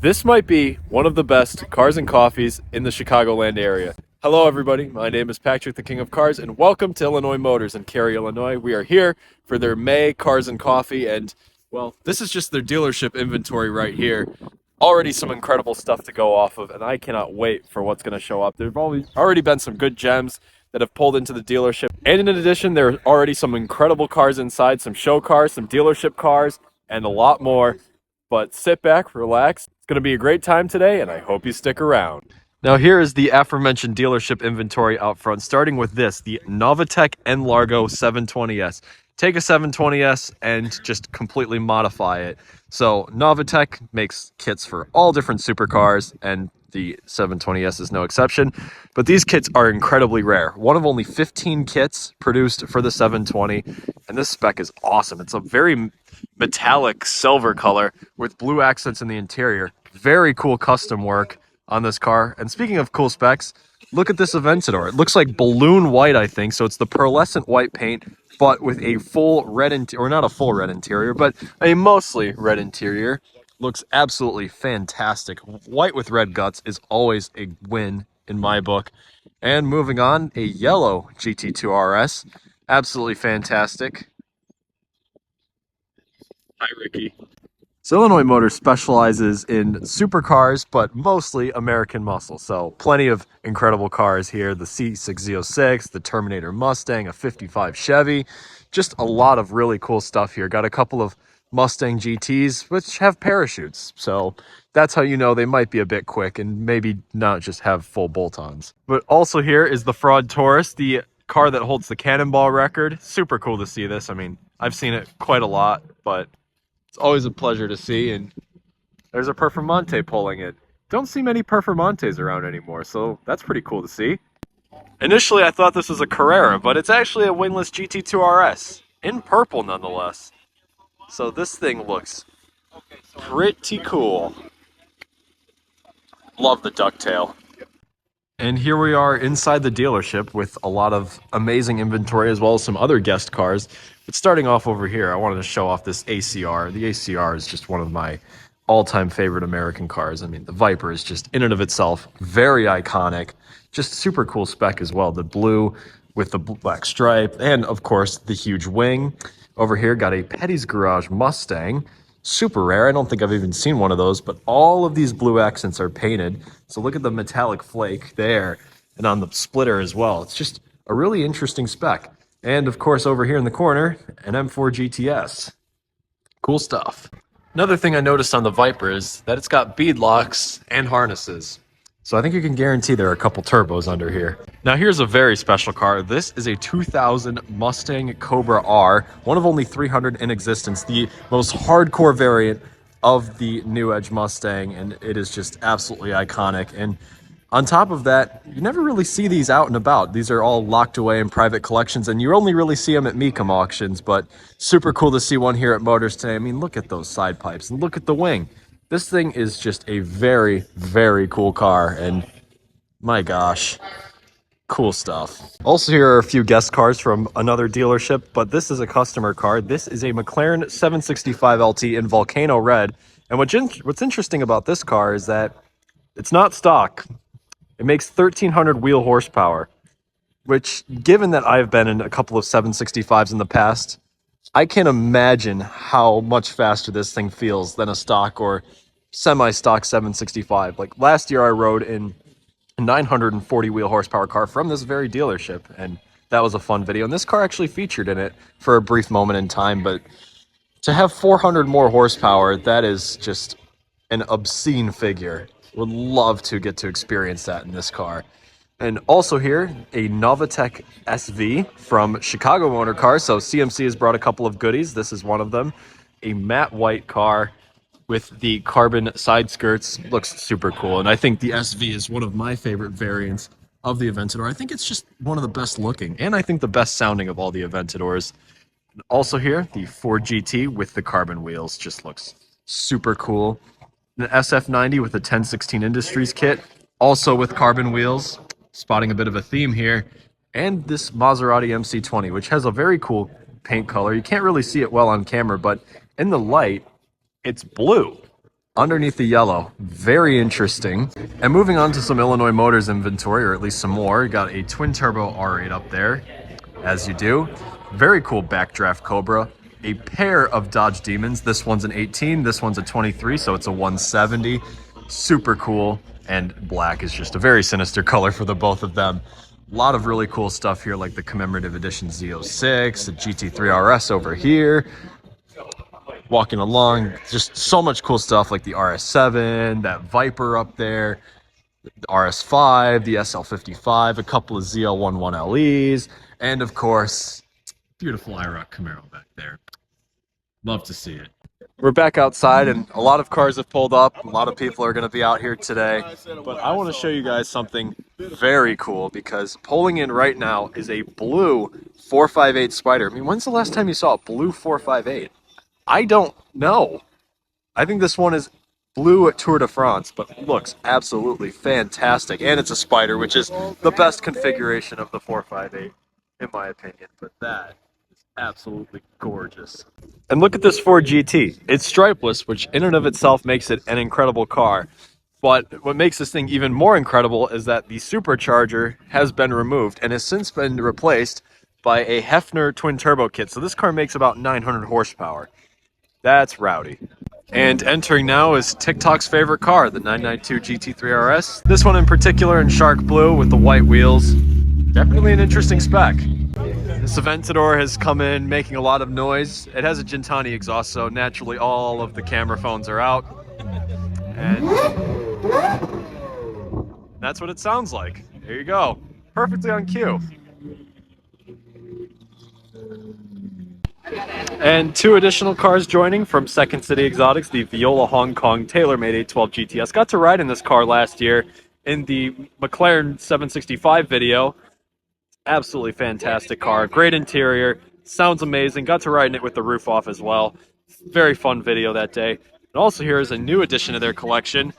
This might be one of the best cars and coffees in the Chicagoland area. Hello everybody, my name is Patrick, the King of Cars, and welcome to Illinois Motors in Cary, Illinois. We are here for their May Cars and Coffee, and well, this is just their dealership inventory right here. Already some incredible stuff to go off of, and I cannot wait for what's going to show up. There have already been some good gems that have pulled into the dealership, and in addition, there are already some incredible cars inside, some show cars, some dealership cars, and a lot more. But sit back, relax. It's going to be a great time today, and I hope you stick around. Now here is the aforementioned dealership inventory out front, starting with this, the Novatec N-Largo 720S. Take a 720S and just completely modify it. So Novatec makes kits for all different supercars, and the 720S is no exception. But these kits are incredibly rare. One of only 15 kits produced for the 720, and this spec is awesome. It's a very metallic silver color with blue accents in the interior. Very cool custom work on this car. And speaking of cool specs, look at this Aventador. It looks like balloon white, I think. So it's the pearlescent white paint, but with a full red interior, or not a full red interior, but a mostly red interior. Looks absolutely fantastic. White with red guts is always a win in my book. And moving on, a yellow GT2 RS. Absolutely fantastic. Hi, Ricky. So Illinois Motors specializes in supercars, but mostly American muscle. So plenty of incredible cars here. The C6Z06, the Terminator Mustang, a 55 Chevy. Just a lot of really cool stuff here. Got a couple of Mustang GTs, which have parachutes. So that's how you know they might be a bit quick and maybe not just have full bolt-ons. But also here is the Fraud Taurus, the car that holds the Cannonball record. Super cool to see this. I mean, I've seen it quite a lot, but it's always a pleasure to see. And there's a Performante pulling it. Don't see many Performantes around anymore, so that's pretty cool to see. Initially, I thought this was a Carrera, but it's actually a wingless GT2 RS, in purple nonetheless. So this thing looks pretty cool. Love the ducktail. And here we are inside the dealership with a lot of amazing inventory as well as some other guest cars. But starting off over here, I wanted to show off this ACR. The ACR is just one of my all-time favorite American cars. I mean, the Viper is just in and of itself very iconic. Just super cool spec as well. The blue with the black stripe and, of course, the huge wing. Over here, got a Petty's Garage Mustang. Super rare. I don't think I've even seen one of those, but all of these blue accents are painted. So look at the metallic flake there and on the splitter as well. It's just a really interesting spec. And of course, over here in the corner, an M4 GTS. Cool stuff. Another thing I noticed on the Viper is that it's got bead locks and harnesses. So I think you can guarantee there are a couple turbos under here. Now here's a very special car. This is a 2000 Mustang Cobra R, one of only 300 in existence, the most hardcore variant of the New Edge Mustang, and it is just absolutely iconic. And on top of that, you never really see these out and about. These are all locked away in private collections, and you only really see them at Mecum auctions, but super cool to see one here at Motors today. I mean, look at those side pipes, and look at the wing. This thing is just a very, very cool car, and my gosh, cool stuff. Also, here are a few guest cars from another dealership, but this is a customer car. This is a McLaren 765 LT in Volcano Red, and what's interesting about this car is that it's not stock. It makes 1,300 wheel horsepower, which, given that I've been in a couple of 765s in the past, I can't imagine how much faster this thing feels than a stock or semi-stock 765. Like last year I rode in a 940 wheel horsepower car from this very dealership, and that was a fun video. And this car actually featured in it for a brief moment in time, but to have 400 more horsepower, that is just an obscene figure. Would love to get to experience that in this car. And also here, a Novatec SV from Chicago Motor Cars. So CMC has brought a couple of goodies. This is one of them. A matte white car with the carbon side skirts. Looks super cool. And I think the SV is one of my favorite variants of the Aventador. I think it's just one of the best looking, and I think the best sounding of all the Aventadors. And also here, the Ford GT with the carbon wheels. Just looks super cool. An SF90 with a 1016 Industries kit, also with carbon wheels. Spotting a bit of a theme here. And this Maserati MC20, which has a very cool paint color. You can't really see it well on camera, but in the light, it's blue. underneath the yellow. Very interesting. And moving on to some Illinois Motors inventory, or at least some more. You got a twin turbo R8 up there, as you do. Very cool backdraft Cobra. A pair of Dodge Demons. This one's an 18, this one's a 23, so it's a 170. Super cool. And black is just a very sinister color for the both of them. A lot of really cool stuff here, like the commemorative edition Z06, the GT3 RS over here. Walking along, just so much cool stuff like the RS7, that Viper up there, the RS5, the SL55, a couple of ZL11LEs, and of course, beautiful IROC Camaro back there. Love to see it. We're back outside and a lot of cars have pulled up. A lot of people are going to be out here today. But I want to show you guys something very cool because pulling in right now is a blue 458 Spider. I mean, when's the last time you saw a blue 458? I don't know. I think this one is blue at Tour de France, but looks absolutely fantastic. And it's a Spider, which is the best configuration of the 458, in my opinion. But that is absolutely gorgeous. And look at this Ford GT. It's stripeless, which in and of itself makes it an incredible car. But what makes this thing even more incredible is that the supercharger has been removed and has since been replaced by a Hefner twin turbo kit. So this car makes about 900 horsepower. That's rowdy. And entering now is TikTok's favorite car, the 992 GT3 RS. This one in particular in shark blue with the white wheels. Definitely an interesting spec. This Aventador has come in making a lot of noise. It has a Gintani exhaust, so naturally all of the camera phones are out. And that's what it sounds like. There you go. Perfectly on cue. And two additional cars joining from Second City Exotics, the Viola Hong Kong TaylorMade 812 GTS. Got to ride in this car last year in the McLaren 765 video. Absolutely fantastic car. Great interior. Sounds amazing. Got to ride in it with the roof off as well. Very fun video that day. And also here is a new addition to their collection,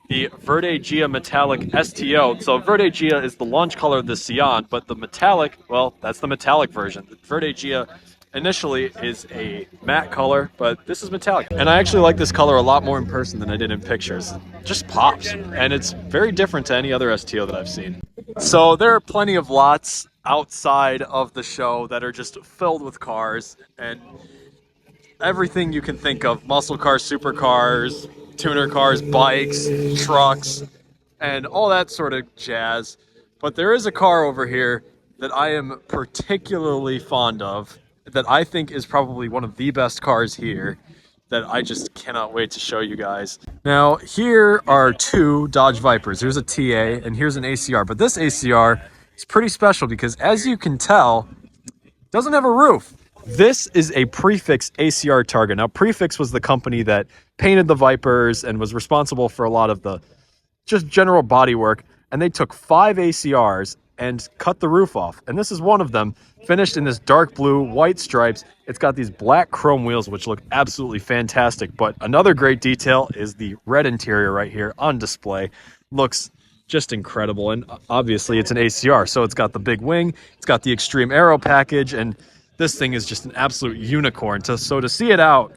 the Verde Gia Metallic STO. So Verde Gia is the launch color of the Sion, but the metallic, well, that's the metallic version. The Verde Gia initially is a matte color, but this is metallic. And I actually like this color a lot more in person than I did in pictures. It just pops, and it's very different to any other STO that I've seen. So there are plenty of lots outside of the show that are just filled with cars and everything you can think of. Muscle cars, supercars, tuner cars, bikes, trucks, and all that sort of jazz. But there is a car over here that I am particularly fond of, that I think is probably one of the best cars here, that I just cannot wait to show you guys. Now, here are two Dodge Vipers. Here's a TA and here's an ACR. But this ACR is pretty special because, as you can tell, it doesn't have a roof. This is a Prefix ACR Targa. Now, Prefix was the company that painted the Vipers and was responsible for a lot of the just general body work. And they took 5 ACRs and cut the roof off. And this is one of them, finished in this dark blue, white stripes. It's got these black chrome wheels, which look absolutely fantastic. But another great detail is the red interior right here on display. Looks just incredible. And obviously it's an ACR, so it's got the big wing, it's got the extreme aero package, and this thing is just an absolute unicorn. So to see it out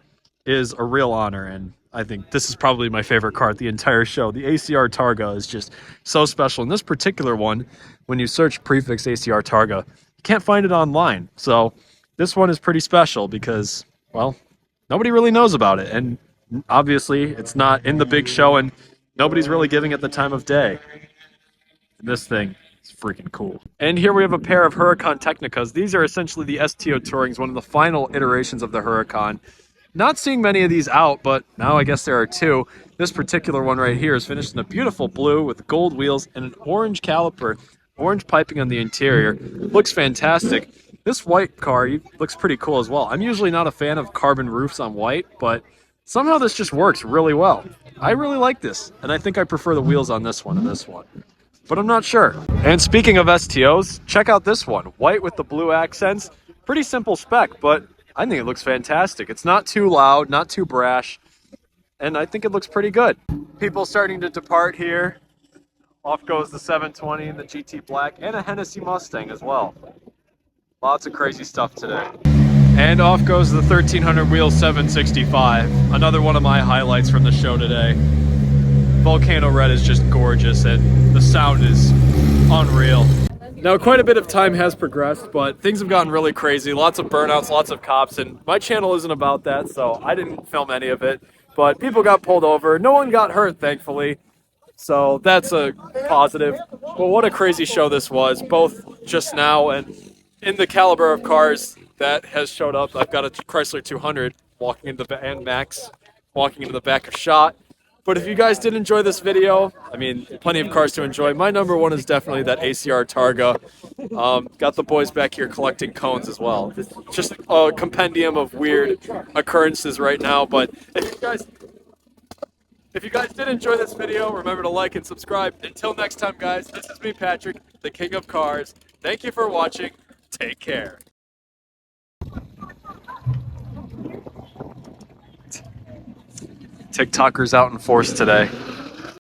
is a real honor, and I think this is probably my favorite car at the entire show. The ACR Targa is just so special. And this particular one, when you search Prefix ACR Targa, you can't find it online. So this one is pretty special because, well, nobody really knows about it. And obviously it's not in the big show and nobody's really giving it the time of day. And this thing is freaking cool. And here we have a pair of Huracan Technicas. These are essentially the STO Tourings, one of the final iterations of the Huracan. Not seeing many of these out, but now I guess there are two. This particular one right here is finished in a beautiful blue with gold wheels and an orange caliper, orange piping on the interior. Looks fantastic. This white car looks pretty cool as well. I'm usually not a fan of carbon roofs on white, but somehow this just works really well. I really like this, and I think I prefer the wheels on this one and this one, but I'm not sure. And speaking of STOs, check out this one. White with the blue accents. Pretty simple spec, but I think it looks fantastic. It's not too loud, not too brash, and I think it looks pretty good. People starting to depart here. Off goes the 720 and the GT Black and a Hennessy Mustang as well. Lots of crazy stuff today. And off goes the 1300 wheel 765. Another one of my highlights from the show today. Volcano Red is just gorgeous and the sound is unreal. Now, quite a bit of time has progressed, but things have gotten really crazy. Lots of burnouts, lots of cops, and my channel isn't about that, so I didn't film any of it. But people got pulled over. No one got hurt, thankfully. So that's a positive. But what a crazy show this was, both just now and in the caliber of cars that has showed up. I've got a Chrysler 200 walking into the and Max walking into the back of shot. But if you guys did enjoy this video, I mean, plenty of cars to enjoy. My number one is definitely that ACR Targa. Got the boys back here collecting cones as well. It's just a compendium of weird occurrences right now. But if you guys did enjoy this video, remember to like and subscribe. Until next time, guys, this is me, Patrick, the King of Cars. Thank you for watching. Take care. TikTokers out in force today.